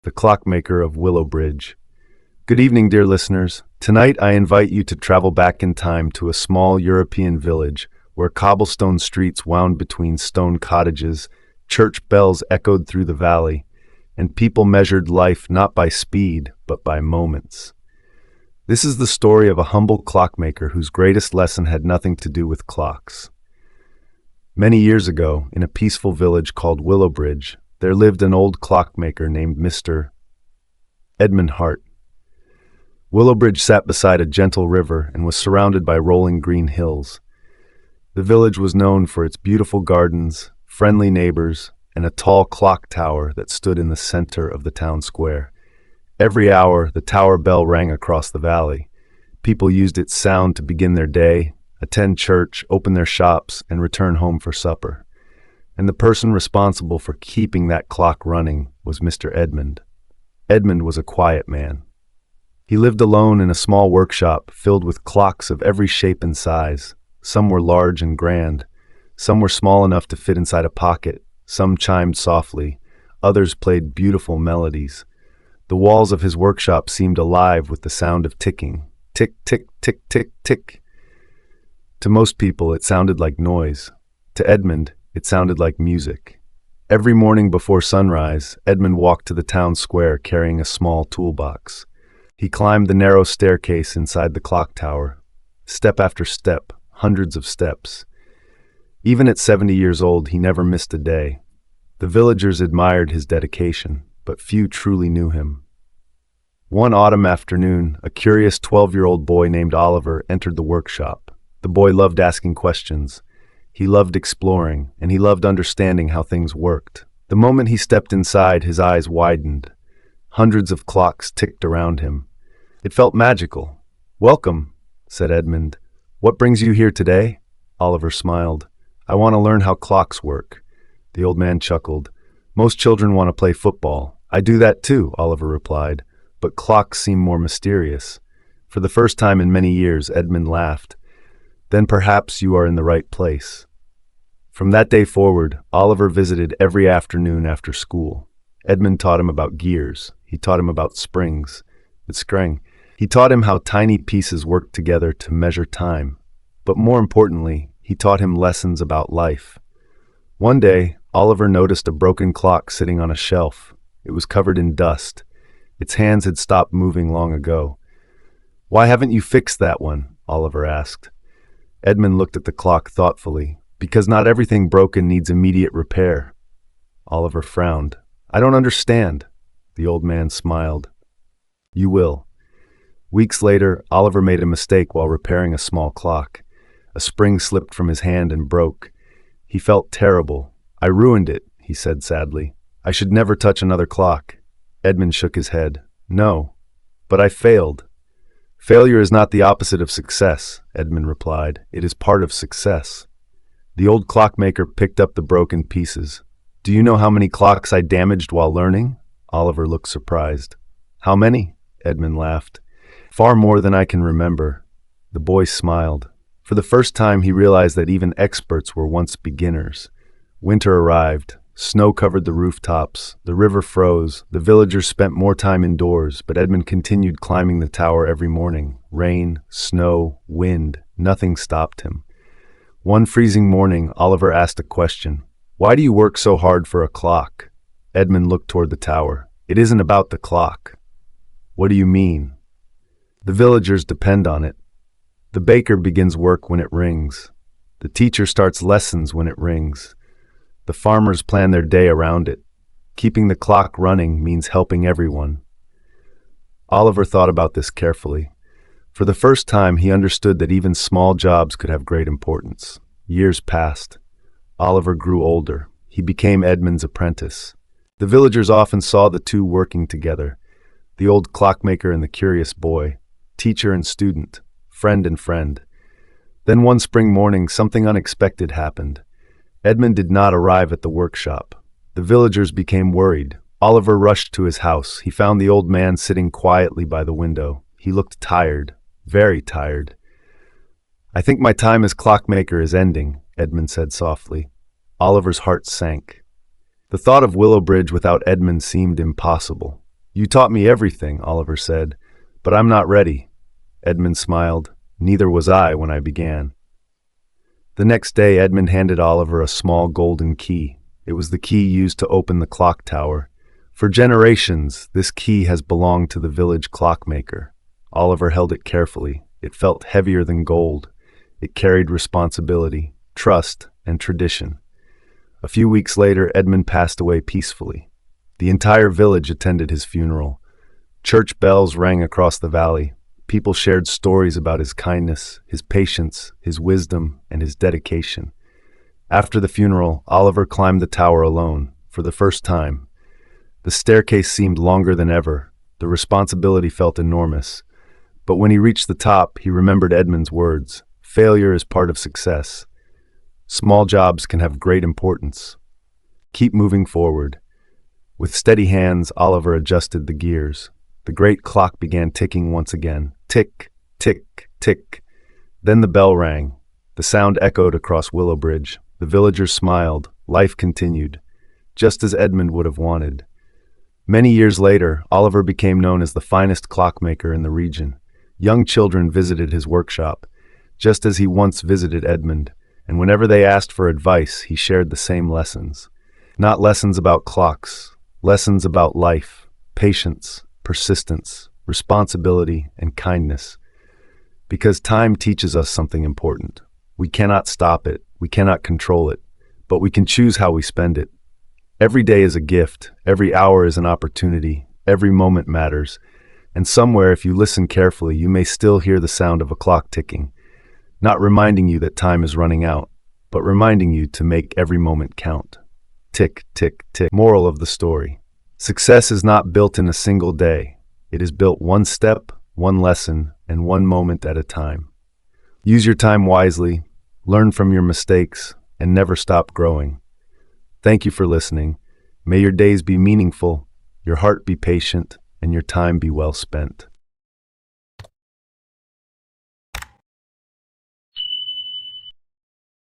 the Clockmaker of Willowbridge. Good evening, dear listeners. Tonight I invite you to travel back in time to a small European village where cobblestone streets wound between stone cottages, church bells echoed through the valley, and people measured life not by speed, but by moments. This is the story of a humble clockmaker whose greatest lesson had nothing to do with clocks. Many years ago, in a peaceful village called Willowbridge, there lived an old clockmaker named Mr. Edmund Hart. Willowbridge sat beside a gentle river and was surrounded by rolling green hills. The village was known for its beautiful gardens, friendly neighbors, and a tall clock tower that stood in the center of the town square. Every hour, the tower bell rang across the valley. People used its sound to begin their day, attend church, open their shops, and return home for supper. And the person responsible for keeping that clock running was Mr. Edmund. Edmund was a quiet man. He lived alone in a small workshop filled with clocks of every shape and size. Some were large and grand. Some were small enough to fit inside a pocket. Some chimed softly. Others played beautiful melodies. The walls of his workshop seemed alive with the sound of ticking. Tick, tick, tick, tick, tick. To most people, it sounded like noise. To Edmund, it sounded like music. Every morning before sunrise, Edmund walked to the town square carrying a small toolbox. He climbed the narrow staircase inside the clock tower, step after step, hundreds of steps. Even at 70 years old, he never missed a day. The villagers admired his dedication, but few truly knew him. One autumn afternoon, a curious 12-year-old boy named Oliver entered the workshop. The boy loved asking questions. He loved exploring, and he loved understanding how things worked. The moment he stepped inside, his eyes widened. Hundreds of clocks ticked around him. It felt magical. "Welcome," said Edmund. "What brings you here today?" Oliver smiled. "I want to learn how clocks work." The old man chuckled. "Most children want to play football. I do that too," Oliver replied. "But clocks seem more mysterious." For the first time in many years, Edmund laughed. "Then perhaps you are in the right place." From that day forward, Oliver visited every afternoon after school. Edmund taught him about gears. He taught him about springs. He taught him how tiny pieces work together to measure time. But more importantly, he taught him lessons about life. One day, Oliver noticed a broken clock sitting on a shelf. It was covered in dust. Its hands had stopped moving long ago. "Why haven't you fixed that one?" Oliver asked. Edmund looked at the clock thoughtfully. "Because not everything broken needs immediate repair." Oliver frowned. "I don't understand." The old man smiled. "You will." Weeks later, Oliver made a mistake while repairing a small clock. A spring slipped from his hand and broke. He felt terrible. "I ruined it," he said sadly. "I should never touch another clock." Edmund shook his head. "No, but I failed." "Failure is not the opposite of success," Edmund replied. "It is part of success." The old clockmaker picked up the broken pieces. "Do you know how many clocks I damaged while learning?" Oliver looked surprised. "How many?" Edmund laughed. "Far more than I can remember." The boy smiled. For the first time, he realized that even experts were once beginners. Winter arrived. Snow covered the rooftops. The river froze. The villagers spent more time indoors, but Edmund continued climbing the tower every morning. Rain, snow, wind, nothing stopped him. One freezing morning, Oliver asked a question. "Why do you work so hard for a clock?" Edmund looked toward the tower. "It isn't about the clock." "What do you mean?" "The villagers depend on it. The baker begins work when it rings. The teacher starts lessons when it rings. The farmers plan their day around it. Keeping the clock running means helping everyone." Oliver thought about this carefully. For the first time, he understood that even small jobs could have great importance. Years passed. Oliver grew older. He became Edmund's apprentice. The villagers often saw the two working together. The old clockmaker and the curious boy, teacher and student, friend and friend. Then one spring morning, something unexpected happened. Edmund did not arrive at the workshop. The villagers became worried. Oliver rushed to his house. He found the old man sitting quietly by the window. He looked tired, very tired. "I think my time as clockmaker is ending," Edmund said softly. Oliver's heart sank. The thought of Willowbridge without Edmund seemed impossible. You taught me everything, Oliver said, but I'm not ready. Edmund smiled. Neither was I when I began. The next day, Edmund handed Oliver a small golden key. It was the key used to open the clock tower. For generations, this key has belonged to the village clockmaker. Oliver held it carefully. It felt heavier than gold. It carried responsibility, trust, and tradition. A few weeks later, Edmund passed away peacefully. The entire village attended his funeral. Church bells rang across the valley. People shared stories about his kindness, his patience, his wisdom, and his dedication. After the funeral, Oliver climbed the tower alone, for the first time. The staircase seemed longer than ever. The responsibility felt enormous. But when he reached the top, he remembered Edmund's words. Failure is part of success. Small jobs can have great importance. Keep moving forward. With steady hands, Oliver adjusted the gears. The great clock began ticking once again. Tick, tick, tick. Then the bell rang. The sound echoed across Willowbridge. The villagers smiled. Life continued, just as Edmund would have wanted. Many years later, Oliver became known as the finest clockmaker in the region. Young children visited his workshop, just as he once visited Edmund, and whenever they asked for advice, he shared the same lessons. Not lessons about clocks, lessons about life, patience, persistence, responsibility, and kindness. Because time teaches us something important. We cannot stop it, we cannot control it, but we can choose how we spend it. Every day is a gift, every hour is an opportunity, every moment matters, and somewhere, if you listen carefully, you may still hear the sound of a clock ticking, not reminding you that time is running out, but reminding you to make every moment count. Tick, tick, tick. Moral of the story. Success is not built in a single day. It is built one step, one lesson, and one moment at a time. Use your time wisely, learn from your mistakes, and never stop growing. Thank you for listening. May your days be meaningful, your heart be patient, and your time be well spent.